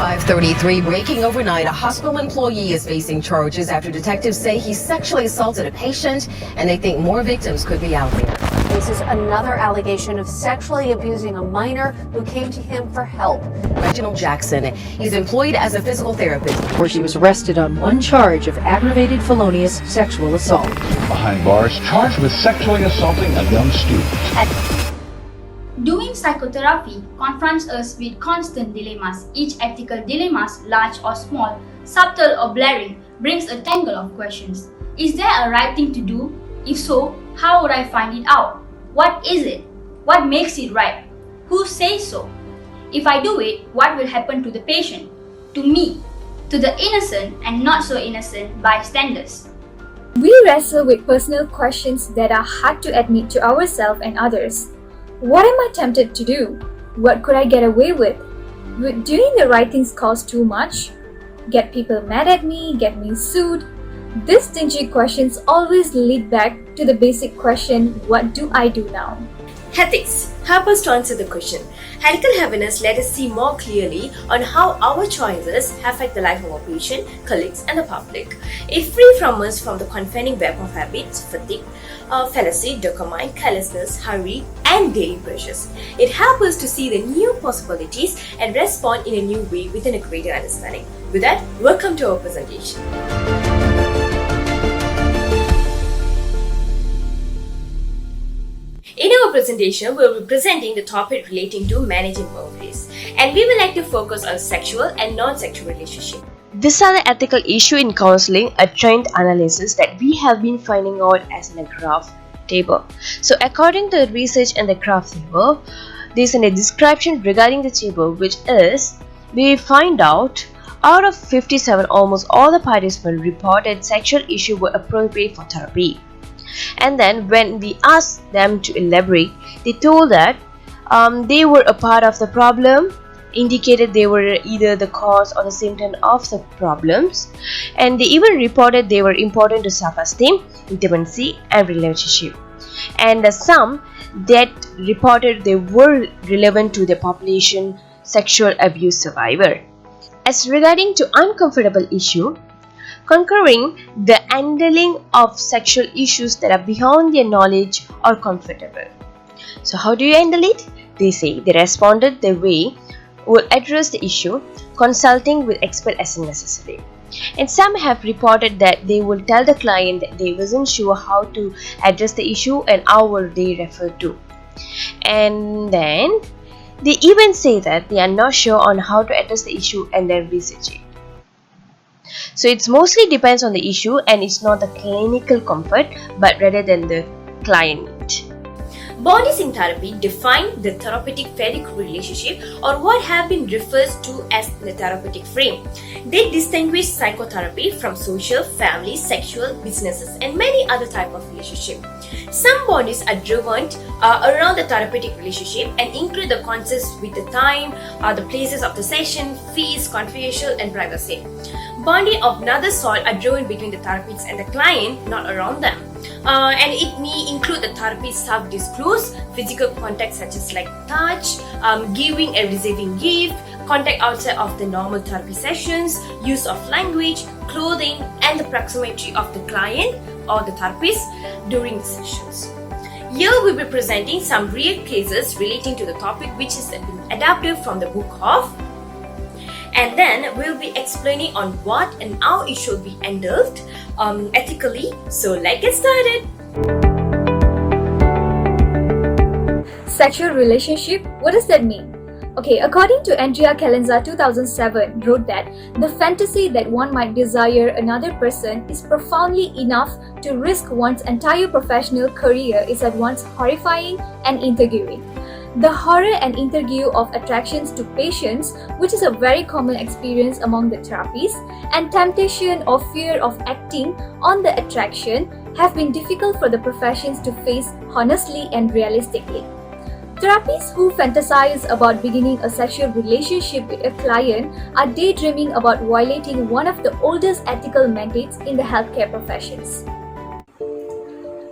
5:33, breaking overnight, a hospital employee is facing charges after detectives say he sexually assaulted a patient and they think more victims could be out there. This is another allegation of sexually abusing a minor who came to him for help. Reginald Jackson, he's employed as a physical therapist. Where he was arrested on one charge of aggravated felonious sexual assault. Behind bars, charged with sexually assaulting a young student. Doing psychotherapy confronts us with constant dilemmas. Each ethical dilemmas, large or small, subtle or blaring, brings a tangle of questions. Is there a right thing to do? If so, how would I find it out? What is it? What makes it right? Who says so? If I do it, what will happen to the patient? To me? To the innocent and not so innocent bystanders? We wrestle with personal questions that are hard to admit to ourselves and others. What am I tempted to do? What could I get away with? Would doing the right things cost too much? Get people mad at me? Get me sued? These stingy questions always lead back to the basic question, what do I do now? Ethics help us to answer the question. Ethical awareness let us see more clearly on how our choices affect the life of our patient, colleagues and the public. It frees from us from the confining web of habits, fatigue, fallacy, dopamine, carelessness, hurry and daily pressures. It helps us to see the new possibilities and respond in a new way within a greater understanding. With that, welcome to our presentation. In our presentation, we will be presenting the topic relating to managing boundaries, and we will like to focus on sexual and non-sexual relationship. These are the ethical issues in counseling, a trend analysis that we have been finding out as in a graph table. So according to the research in the graph table, there is a description regarding the table, which is, we find out of 57, almost all the participants reported sexual issues were appropriate for therapy. And then when we asked them to elaborate, they told that they were a part of the problem, indicated they were either the cause or the symptom of the problems, and they even reported they were important to self-esteem, intimacy and relationship. And some that reported they were relevant to the population sexual abuse survivor. As regarding to uncomfortable issue, conquering the handling of sexual issues that are beyond their knowledge or comfortable. So how do you handle it? They say they responded the way will address the issue, consulting with expert as necessary. And some have reported that they will tell the client that they wasn't sure how to address the issue and how will they refer to. And then they even say that they are not sure on how to address the issue and then research it. So it mostly depends on the issue and it's not the clinical comfort but rather than the client need. Boundaries in therapy define the therapeutic fabric relationship or what have been referred to as the therapeutic frame. They distinguish psychotherapy from social, family, sexual, businesses and many other types of relationships. Some boundaries are driven around the therapeutic relationship and include the concepts with the time, the places of the session, fees, confidential and privacy. Boundaries of another sort are driven between the therapist and the client, not around them. And it may include the therapist self-disclose, physical contact such as like touch, giving and receiving gift, contact outside of the normal therapy sessions, use of language, clothing, and the proximity of the client or the therapist during the sessions. Here we will be presenting some real cases relating to the topic which is adapted from the book of, and then we'll be explaining on what and how it should be handled ethically. So let's get started. Sexual relationship, what does that mean? Okay, according to Andrea Calenza 2007 wrote that the fantasy that one might desire another person is profoundly enough to risk one's entire professional career is at once horrifying and intriguing. The horror and intrigue of attractions to patients, which is a very common experience among the therapists, and temptation or fear of acting on the attraction have been difficult for the professions to face honestly and realistically. Therapists who fantasize about beginning a sexual relationship with a client are daydreaming about violating one of the oldest ethical mandates in the healthcare professions.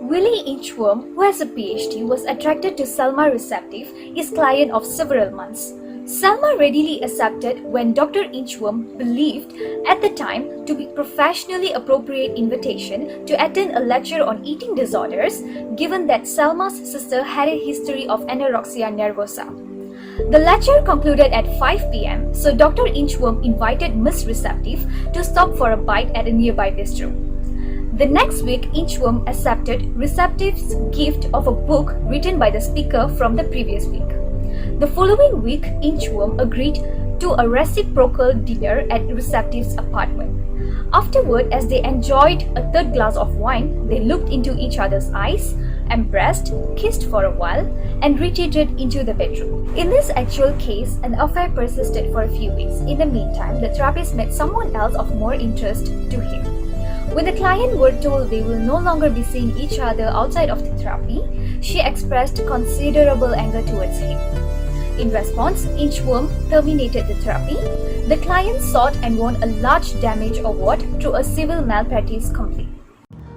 Willie Inchworm, who has a PhD, was attracted to Selma Receptive, his client of several months. Selma readily accepted when Dr. Inchworm believed at the time to be professionally appropriate invitation to attend a lecture on eating disorders, given that Selma's sister had a history of anorexia nervosa. The lecture concluded at 5 p.m., so Dr. Inchworm invited Miss Receptive to stop for a bite at a nearby bistro. The next week, Inchworm accepted Receptive's gift of a book written by the speaker from the previous week. The following week, Inchworm agreed to a reciprocal dinner at Receptive's apartment. Afterward, as they enjoyed a third glass of wine, they looked into each other's eyes, embraced, kissed for a while, and retreated into the bedroom. In this actual case, an affair persisted for a few weeks. In the meantime, the therapist met someone else of more interest to him. When the client were told they will no longer be seeing each other outside of the therapy, she expressed considerable anger towards him. In response, Inchworm terminated the therapy. The client sought and won a large damage award through a civil malpractice complaint.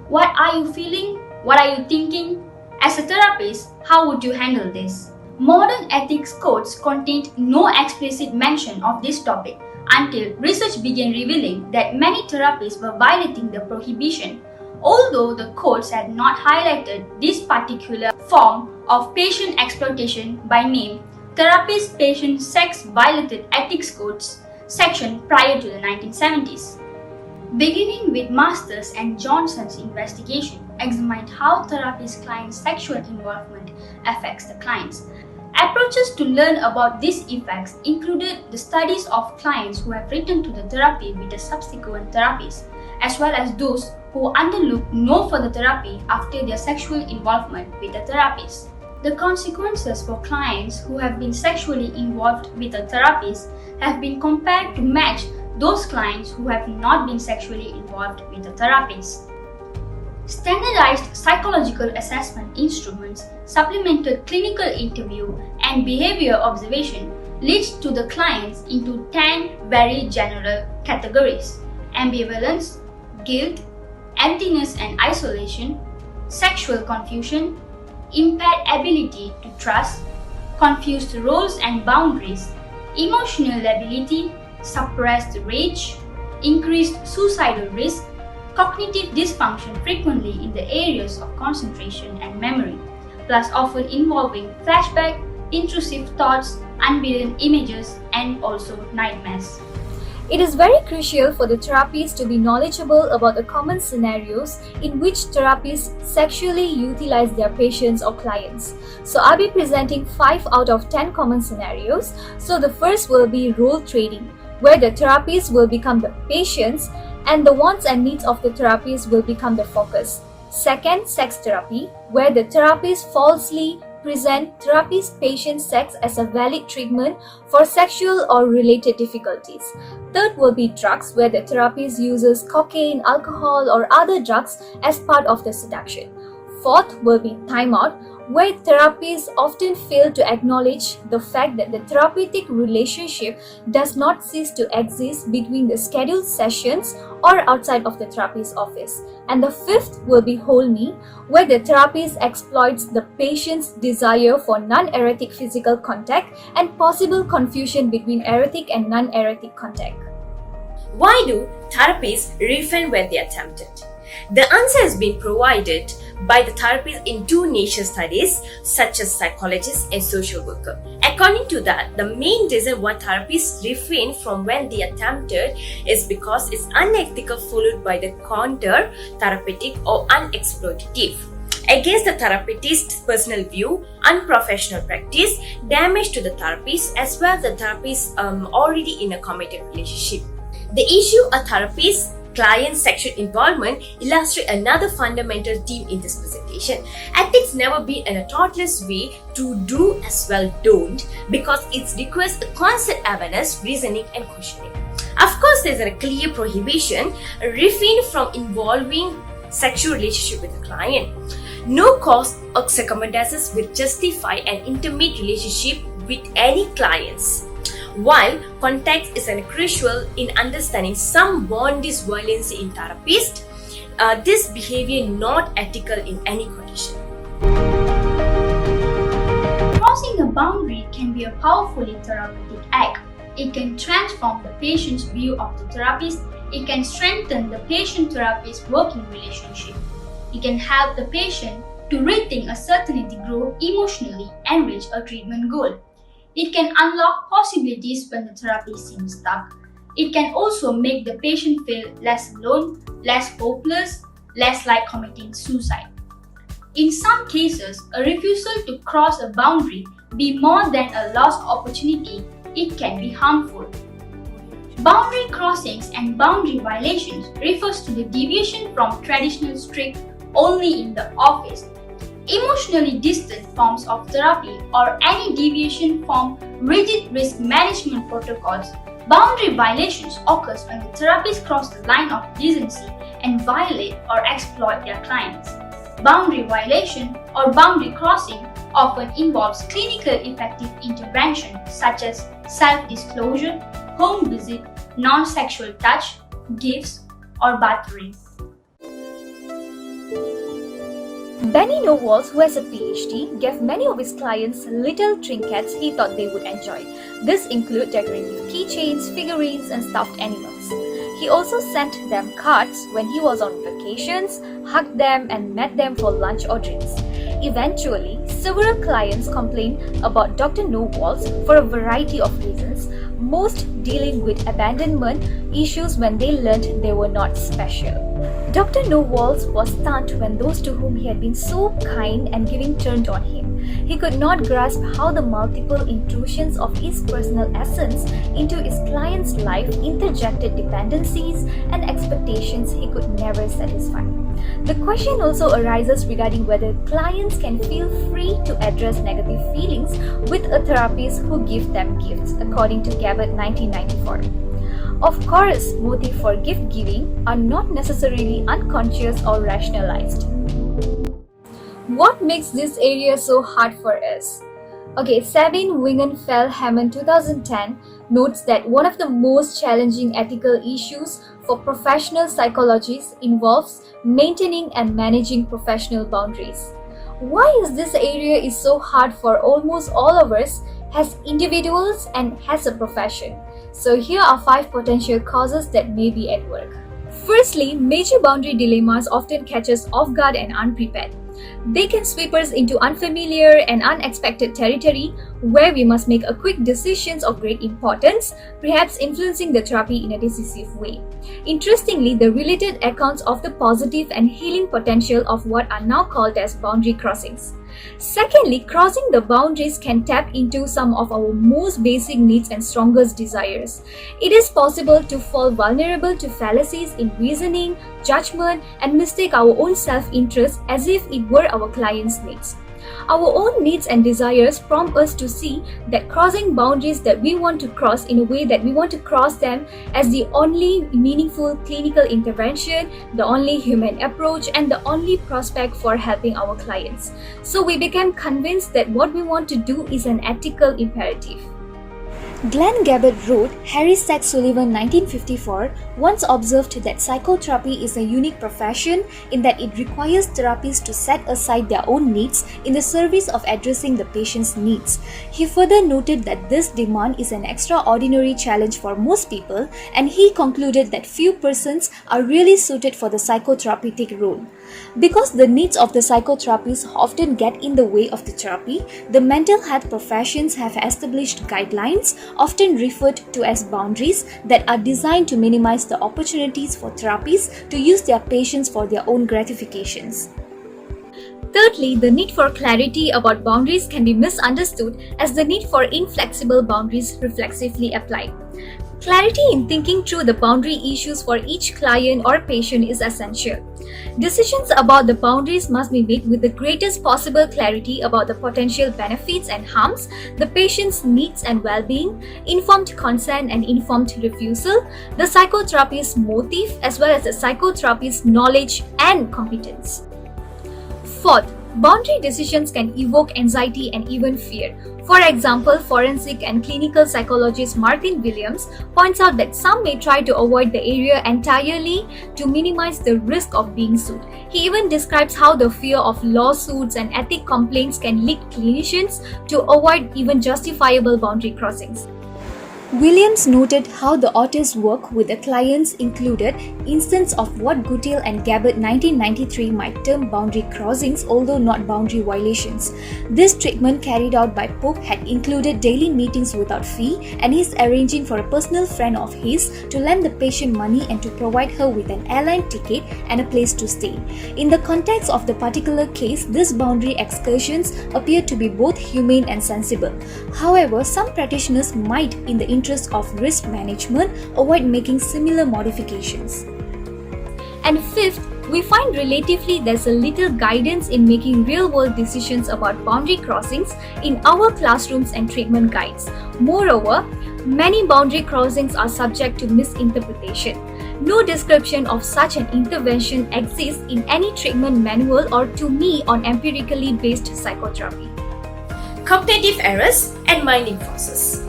What are you feeling? What are you thinking? As a therapist, how would you handle this? Modern ethics codes contained no explicit mention of this topic until research began revealing that many therapists were violating the prohibition. Although the codes had not highlighted this particular form of patient exploitation by name, Therapist Patient Sex Violated Ethics Codes section prior to the 1970s. Beginning with Masters and Johnson's investigation examined how therapist-client sexual involvement affects the clients. Approaches to learn about these effects included the studies of clients who have returned to the therapy with a subsequent therapist, as well as those who undertook no further therapy after their sexual involvement with a therapist. The consequences for clients who have been sexually involved with a therapist have been compared to match those clients who have not been sexually involved with a therapist. Standardized psychological assessment instruments, supplemented clinical interview, and behavior observation leads to the clients into 10 very general categories: ambivalence, guilt, emptiness and isolation, sexual confusion, impaired ability to trust, confused roles and boundaries, emotional lability, suppressed rage, increased suicidal risk, cognitive dysfunction frequently in the areas of concentration and memory, plus often involving flashback, intrusive thoughts, unbidden images, and also nightmares. It is very crucial for the therapists to be knowledgeable about the common scenarios in which therapists sexually utilize their patients or clients. So I'll be presenting 5 out of 10 common scenarios. So the first will be role trading, where the therapists will become the patients and the wants and needs of the therapist will become the focus. Second, sex therapy, where the therapist falsely present therapist-patient sex as a valid treatment for sexual or related difficulties. Third will be drugs, where the therapist uses cocaine, alcohol, or other drugs as part of the seduction. Fourth will be timeout, where therapists often fail to acknowledge the fact that the therapeutic relationship does not cease to exist between the scheduled sessions or outside of the therapist's office. And the fifth will be whole me, where the therapist exploits the patient's desire for non-erotic physical contact and possible confusion between erotic and non-erotic contact. Why do therapists refrain when they are tempted? The answer has been provided by the therapists in 2 nature studies, such as psychologists and social worker. According to that, the main reason why therapists refrain from when they are tempted is because it's unethical, followed by the counter-therapeutic or unexploitative. Against the therapist's personal view, unprofessional practice, damage to the therapist as well as the therapist already in a committed relationship. The issue of therapist client sexual involvement illustrate another fundamental theme in this presentation. Ethics never been a thoughtless way to do as well don't, because it requires a constant awareness, reasoning and questioning. Of course, there is a clear prohibition, refrain from involving sexual relationship with a client. No cause or circumstances will justify an intimate relationship with any clients. While context is crucial in understanding some bondage violence in therapists, this behavior not ethical in any condition. Crossing the boundary can be a powerfully therapeutic act. It can transform the patient's view of the therapist. It can strengthen the patient-therapist working relationship. It can help the patient to rethink a certainty, grow emotionally, and reach a treatment goal. It can unlock possibilities when the therapy seems stuck. It can also make the patient feel less alone, less hopeless, less like committing suicide. In some cases, a refusal to cross a boundary be more than a lost opportunity, it can be harmful. Boundary crossings and boundary violations refers to the deviation from traditional strict only in the office. Emotionally distant forms of therapy or any deviation from rigid risk management protocols. Boundary violations occurs when the therapists cross the line of decency and violate or exploit their clients. Boundary violation or boundary crossing often involves clinically effective intervention such as self-disclosure, home visit, non-sexual touch, gifts, or bathering. Benny Nowalls, who has a PhD, gave many of his clients little trinkets he thought they would enjoy. This include decorative keychains, figurines, and stuffed animals. He also sent them cards when he was on vacations, hugged them, and met them for lunch or drinks. Eventually, several clients complained about Dr. Nowalls for a variety of reasons, most dealing with abandonment issues when they learned they were not special. Dr. Nowalls was stunned when those to whom he had been so kind and giving turned on him. He could not grasp how the multiple intrusions of his personal essence into his client's life interjected dependencies and expectations he could never satisfy. The question also arises regarding whether clients can feel free to address negative feelings with a therapist who gives them gifts, according to Gabbard 1994. Of course, motives for gift giving are not necessarily unconscious or rationalized. What makes this area so hard for us? Okay, Sabine Wingenfeld-Hammond 2010 notes that one of the most challenging ethical issues for professional psychologists involves maintaining and managing professional boundaries. Why is this area is so hard for almost all of us as individuals and as a profession? So here are 5 potential causes that may be at work. Firstly, major boundary dilemmas often catch us off guard and unprepared. They can sweep us into unfamiliar and unexpected territory where we must make a quick decisions of great importance, perhaps influencing the therapy in a decisive way. Interestingly, the related accounts of the positive and healing potential of what are now called as boundary crossings. Secondly, crossing the boundaries can tap into some of our most basic needs and strongest desires. It is possible to fall vulnerable to fallacies in reasoning, judgment, and mistake our own self-interest as if it were our client's needs. Our own needs and desires prompt us to see that crossing boundaries that we want to cross in a way that we want to cross them as the only meaningful clinical intervention, the only human approach, and the only prospect for helping our clients. So we became convinced that what we want to do is an ethical imperative. Glenn Gabbard wrote, Harry Sachs Sullivan 1954 once observed that psychotherapy is a unique profession in that it requires therapists to set aside their own needs in the service of addressing the patient's needs. He further noted that this demand is an extraordinary challenge for most people, and he concluded that few persons are really suited for the psychotherapeutic role. Because the needs of the psychotherapist often get in the way of the therapy, the mental health professions have established guidelines, often referred to as boundaries, that are designed to minimize the opportunities for therapists to use their patients for their own gratifications. Thirdly, the need for clarity about boundaries can be misunderstood as the need for inflexible boundaries reflexively applied. Clarity in thinking through the boundary issues for each client or patient is essential. Decisions about the boundaries must be made with the greatest possible clarity about the potential benefits and harms, the patient's needs and well-being, informed consent and informed refusal, the psychotherapist's motive, as well as the psychotherapist's knowledge and competence. Fourth, Boundary decisions can evoke anxiety and even fear. For example, forensic and clinical psychologist Martin Williams points out that some may try to avoid the area entirely to minimize the risk of being sued. He even describes how the fear of lawsuits and ethics complaints can lead clinicians to avoid even justifiable boundary crossings. Williams noted how the author's work with the clients included instances of what Guthiel and Gabbard 1993 might term boundary crossings, although not boundary violations. This treatment carried out by Pope had included daily meetings without fee, and he's arranging for a personal friend of his to lend the patient money and to provide her with an airline ticket and a place to stay. In the context of the particular case, these boundary excursions appear to be both humane and sensible. However, some practitioners might, in the interest of risk management, avoid making similar modifications. And fifth, we find relatively there's a little guidance in making real-world decisions about boundary crossings in our classrooms and treatment guides. Moreover, many boundary crossings are subject to misinterpretation. No description of such an intervention exists in any treatment manual or to me on empirically based psychotherapy. Cognitive errors and minding forces.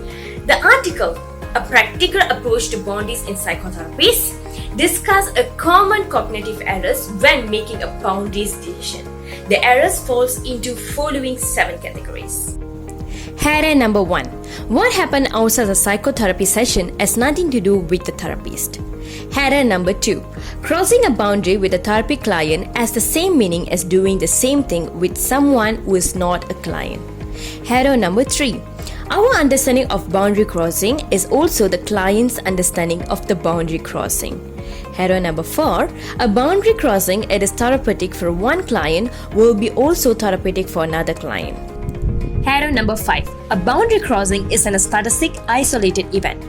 The article, A Practical Approach to Boundaries in Psychotherapies, discuss a common cognitive errors when making a boundaries decision. The errors falls into following 7 categories. Error number 1. What happened outside the psychotherapy session has nothing to do with the therapist. Error number 2. Crossing a boundary with a therapy client has the same meaning as doing the same thing with someone who is not a client. Error number 3. Our understanding of boundary crossing is also the client's understanding of the boundary crossing. Error number 4. A boundary crossing that is therapeutic for one client will be also therapeutic for another client. Error number 5. A boundary crossing is an statistic isolated event.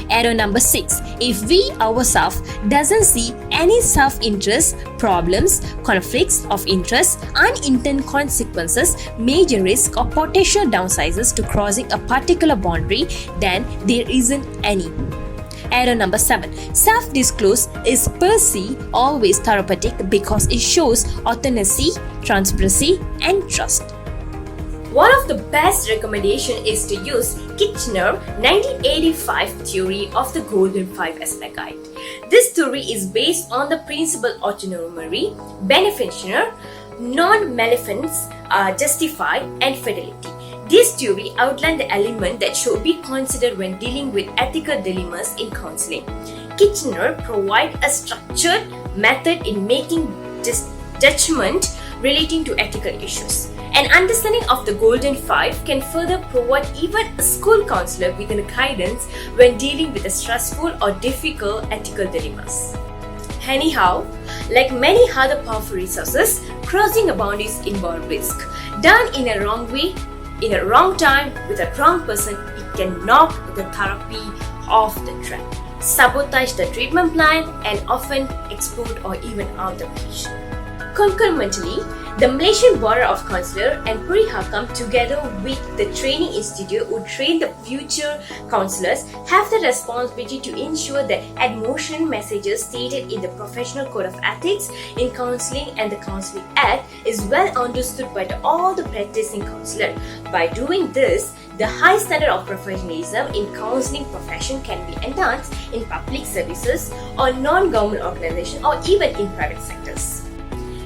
Error number 6. If we ourselves doesn't see any self-interest, problems, conflicts of interest, unintended consequences, major risk or potential downsides to crossing a particular boundary, then there isn't any. Error number 7. Self-disclose is per se always therapeutic because it shows authenticity, transparency, and trust. One of the best recommendations is to use Kitchener's 1985 theory of the Golden Five as a guide. This theory is based on the principle autonomy, beneficence, non-maleficence, justify, and fidelity. This theory outlines the elements that should be considered when dealing with ethical dilemmas in counseling. Kitchener provides a structured method in making judgment relating to ethical issues. An understanding of the Golden Five can further provide even a school counselor with guidance when dealing with stressful or difficult ethical dilemmas. Anyhow, like many other powerful resources, crossing a boundary involves risk. Done in a wrong way, in a wrong time, with a wrong person, it can knock the therapy off the track, sabotage the treatment plan, and often explode or even out the patient. Concurrently, the Malaysian Board of Counsellors and Puri Hakam, together with the Training Institute who train the future counsellors, have the responsibility to ensure that admonition messages stated in the Professional Code of Ethics in Counselling and the Counselling Act is well understood by all the practicing counsellors. By doing this, the high standard of professionalism in counselling profession can be enhanced in public services or non-government organizations or even in private sectors.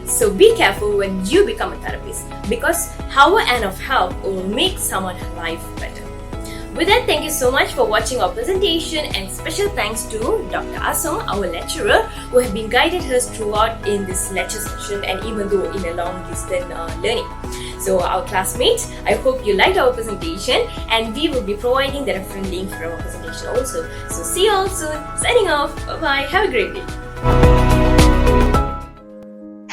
So be careful when you become a therapist, because our end of help will make someone's life better. With that, thank you so much for watching our presentation, and special thanks to Dr. Asong, our lecturer, who have been guided us throughout in this lecture session and even though in a long distance learning. So our classmates, I hope you liked our presentation, and we will be providing the reference link for our presentation also. So see you all soon. Signing off. Bye-bye. Have a great day.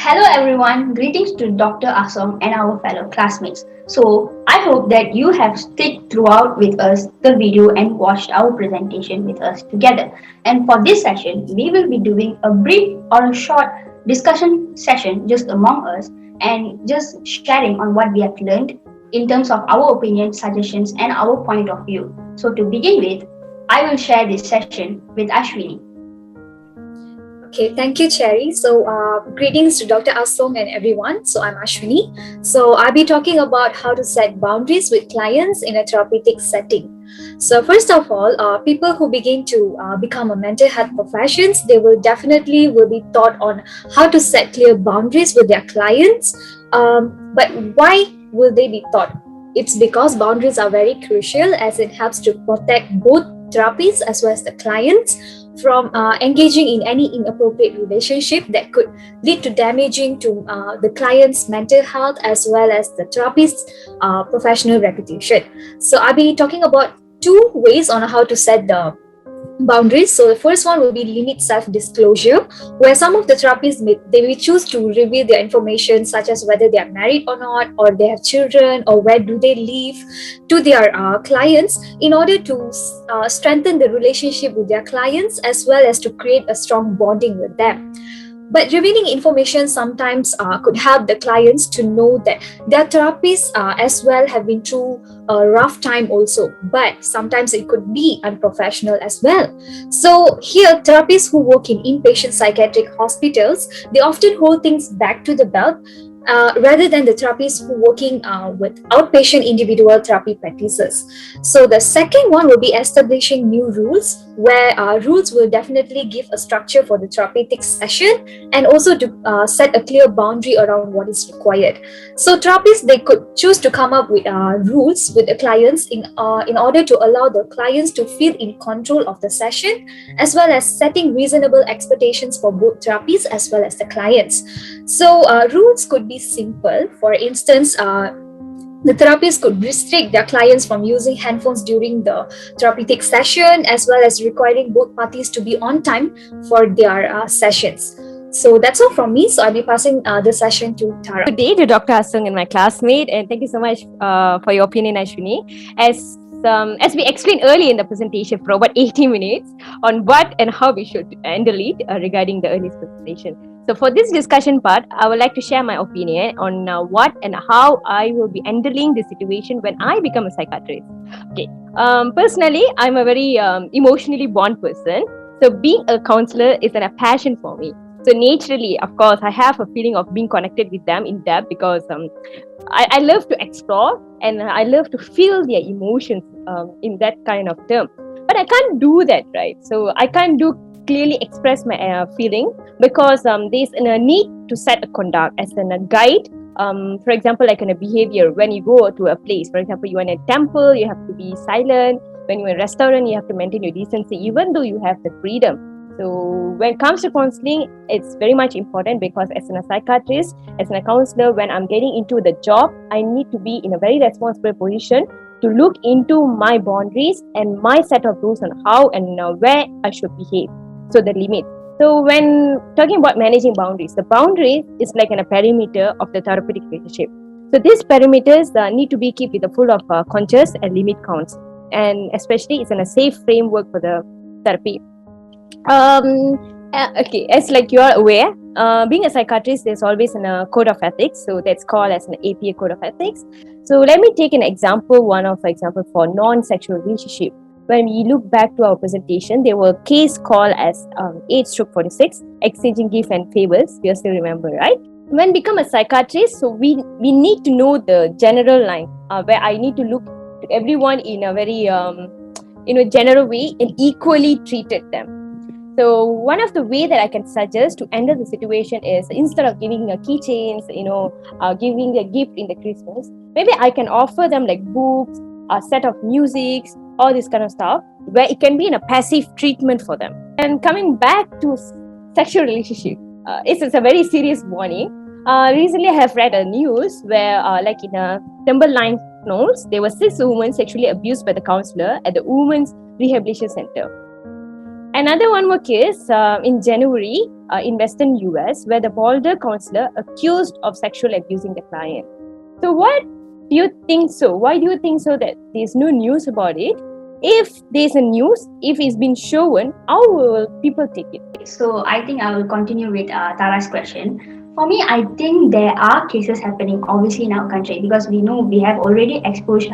Hello everyone, greetings to Dr. Asong and our fellow classmates. So I hope that you have stayed throughout with us the video and watched our presentation with us together. And for this session, we will be doing a brief or a short discussion session just among us and just sharing on what we have learned in terms of our opinions, suggestions, and our point of view. So to begin with, I will share this session with Ashwini. Okay, thank you, Cherry. So, greetings to Dr. Asong and everyone. So, I'm Ashwini. So, I'll be talking about how to set boundaries with clients in a therapeutic setting. So, first of all, people who begin to become a mental health professions, they will be taught on how to set clear boundaries with their clients. But why will they be taught? It's because boundaries are very crucial as it helps to protect both therapists as well as the clients from engaging in any inappropriate relationship that could lead to damaging to the client's mental health as well as the therapist's professional reputation. So I'll be talking about two ways on how to set the boundaries. So the first one will be limit self-disclosure, where some of the therapists may choose to reveal their information, such as whether they are married or not, or they have children, or where do they live, to their clients in order to strengthen the relationship with their clients as well as to create a strong bonding with them. But revealing information sometimes could help the clients to know that their therapists as well have been through a rough time also, but sometimes it could be unprofessional as well. So here, therapists who work in inpatient psychiatric hospitals, they often hold things back to the belt rather than the therapists who working with outpatient individual therapy practices. So the second one will be establishing new rules, where rules will definitely give a structure for the therapeutic session and also to set a clear boundary around what is required. So therapists, they could choose to come up with rules with the clients in order to allow the clients to feel in control of the session, as well as setting reasonable expectations for both therapists as well as the clients. So rules could be simple. For instance, the therapist could restrict their clients from using handphones during the therapeutic session, as well as requiring both parties to be on time for their sessions. So that's all from me. So I'll be passing the session to Tara. Good day to Dr. Asung and my classmate, and thank you so much for your opinion, Ashwini. As we explained earlier in the presentation for about 80 minutes on what and how we should handle it regarding the earliest presentation. So for this discussion part, I would like to share my opinion on what and how I will be handling the situation when I become a psychiatrist. Okay. Personally, I'm a very emotionally born person. So being a counselor is a passion for me. So naturally, of course, I have a feeling of being connected with them in depth because I love to explore and I love to feel their emotions in that kind of term. But I can't do that, right? So I can't clearly express my feeling because there's a need to set a conduct as a guide. For example, like in a behavior, when you go to a place, for example, you're in a temple, you have to be silent. When you're in a restaurant, you have to maintain your decency, even though you have the freedom. So when it comes to counseling, it's very much important because as a psychiatrist, as a counselor, when I'm getting into the job, I need to be in a very responsible position to look into my boundaries and my set of rules on how and where I should behave. So the limit. So when talking about managing boundaries, the boundary is like a perimeter of the therapeutic relationship. So these perimeters need to be kept with a full of conscious and limit counts. And especially it's in a safe framework for the therapy. Okay, as like you are aware, being a psychiatrist, there's always a code of ethics. So that's called as an APA code of ethics. So let me take an example, for non-sexual relationship. When we look back to our presentation, there were a case called as 8/46, exchanging gifts and favors. You still remember, right? When become a psychiatrist, so we need to know the general line where I need to look to everyone in a very general way and equally treated them. So one of the way that I can suggest to handle the situation is instead of giving keychains, giving a gift in the Christmas, maybe I can offer them like books, a set of music, all this kind of stuff, where it can be in a passive treatment for them. And coming back to sexual relationship, it's a very serious warning. Recently, I have read a news where, like in a Timberline Knolls, there were 6 women sexually abused by the counselor at the Women's Rehabilitation Center. Another one more case in January in Western US, where the Boulder counselor accused of sexually abusing the client. So what do you think so? Why do you think so that there's no news about it? If there's a news, if it's been shown, how will people take it? So I think I will continue with Tara's question. For me, I think there are cases happening obviously in our country because we know we have already exposed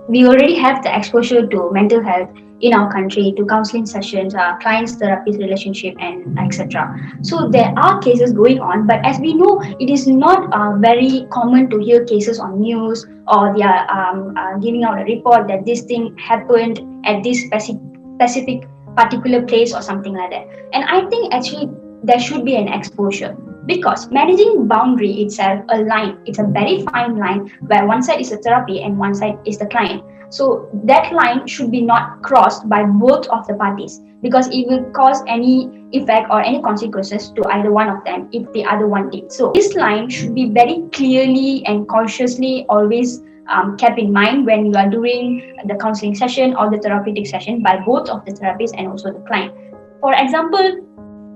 we already have the exposure to mental health in our country, to counseling sessions, clients therapist relationship, and etc. So there are cases going on, but as we know, it is not very common to hear cases on news, or they are giving out a report that this thing happened at this specific particular place or something like that. And I think actually there should be an exposure, because managing boundary itself, a line, it's a very fine line where one side is a therapy and one side is the client. So that line should be not crossed by both of the parties, because it will cause any effect or any consequences to either one of them if the other one did. So this line should be very clearly and consciously always kept in mind when you are doing the counseling session or the therapeutic session by both of the therapist and also the client. For example,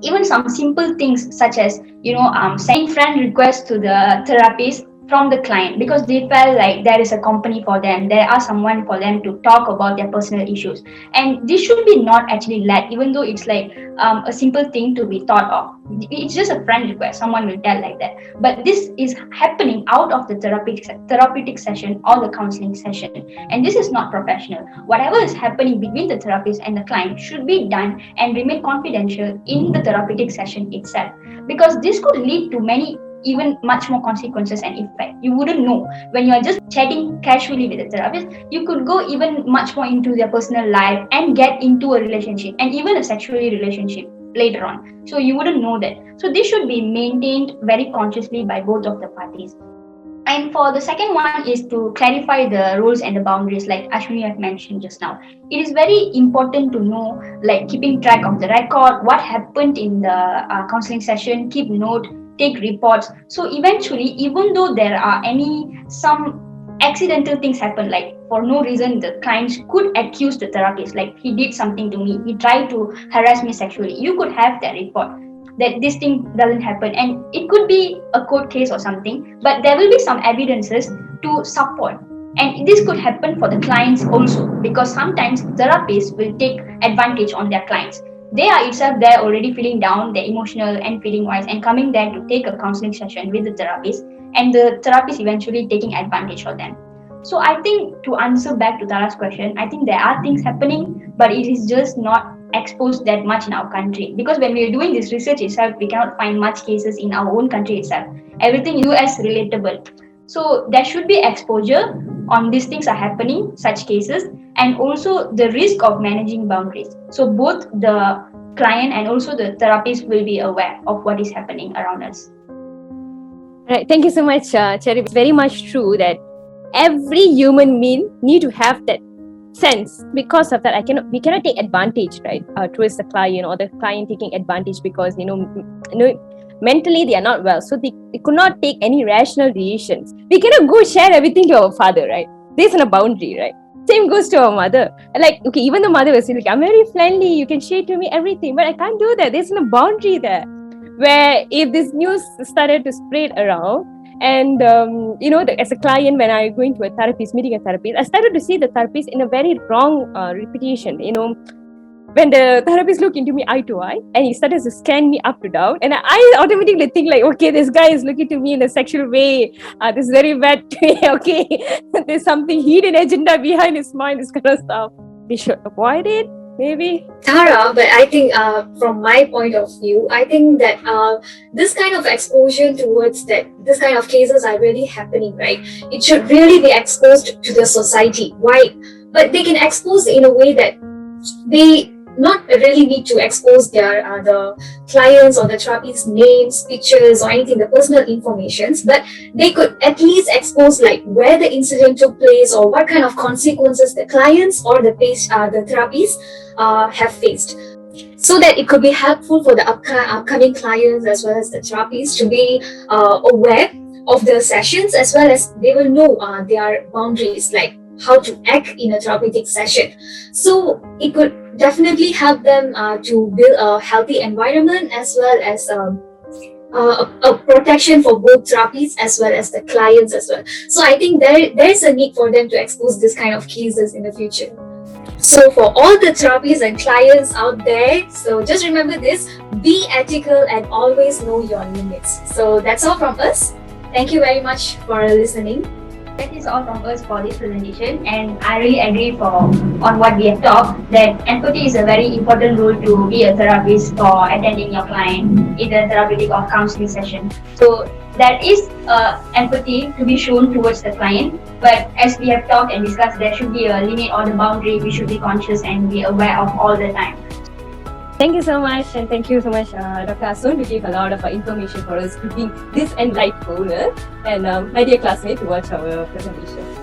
even some simple things such as sending friend requests to the therapist from the client, because they felt like there is a company for them, there are someone for them to talk about their personal issues, and this should be not actually let, even though it's like a simple thing to be thought of. It's just a friend request, someone will tell like that, but this is happening out of the therapeutic session or the counseling session, and this is not professional. Whatever is happening between the therapist and the client should be done and remain confidential in the therapeutic session itself, because this could lead to many, even much more consequences and effect. You wouldn't know when you are just chatting casually with a therapist. You could go even much more into their personal life and get into a relationship, and even a sexual relationship later on. So you wouldn't know that. So this should be maintained very consciously by both of the parties. And for the second one is to clarify the rules and the boundaries, like Ashwini have mentioned just now. It is very important to know, like keeping track of the record, what happened in the counseling session, keep note, take reports. So eventually, even though there are some accidental things happen, like for no reason, the clients could accuse the therapist, like he did something to me, he tried to harass me sexually. You could have that report that this thing doesn't happen, and it could be a court case or something, but there will be some evidences to support. And this could happen for the clients also, because sometimes therapists will take advantage on their clients. They are itself there already feeling down, they're emotional and feeling wise, and coming there to take a counseling session with the therapist, and the therapist eventually taking advantage of them. So I think, to answer back to Tara's question, I think there are things happening, but it is just not exposed that much in our country, because when we are doing this research itself, we cannot find much cases in our own country itself. Everything US relatable. So there should be exposure on these things are happening, such cases, and also the risk of managing boundaries. So both the client and also the therapist will be aware of what is happening around us. Right. Thank you so much, Cherry. It's very much true that every human being need to have that sense. Because of that, we cannot take advantage, right, towards the client, or the client taking advantage because mentally they are not well, so they could not take any rational decisions. We cannot go share everything to our father, right? There's a boundary, right? Same goes to our mother. Like, okay, even the mother will say, like, I'm very friendly, you can share to me everything, but I can't do that. There's no boundary there. Where if this news started to spread around, and as a client, when I going to a therapist, meeting a therapist, I started to see the therapist in a very wrong reputation. When the therapist looked into me eye to eye, and he started to scan me up to down, and I automatically think like, okay, this guy is looking to me in a sexual way. This is very bad way. Okay, there's something hidden agenda behind his mind. This kind of stuff. We should avoid it. Maybe Tara, but I think from my point of view, I think that this kind of exposure towards this kind of cases are really happening, right? It should really be exposed to the society. Why? But they can expose in a way that they not really need to expose their the clients or the therapists' names, pictures, or anything, the personal informations, but they could at least expose like where the incident took place or what kind of consequences the clients or the therapists have faced, so that it could be helpful for the upcoming clients as well as the therapists to be aware of the sessions, as well as they will know their boundaries, like how to act in a therapeutic session. So it could definitely help them to build a healthy environment, as well as a protection for both therapists as well as the clients as well. So I think there's a need for them to expose this kind of cases in the future. So for all the therapists and clients out there, so just remember this: be ethical and always know your limits. So that's all from us. Thank you very much for listening. that is all from us for this presentation, and I really agree on what we have talked, that empathy is a very important role to be a therapist for attending your client in the therapeutic or counseling session. So there is empathy to be shown towards the client, but as we have talked and discussed, there should be a limit or the boundary we should be conscious and be aware of all the time. Thank you so much, and thank you so much, Dr. Asun, to give a lot of information for us, to being this enlightful, and my dear classmate, to watch our presentation.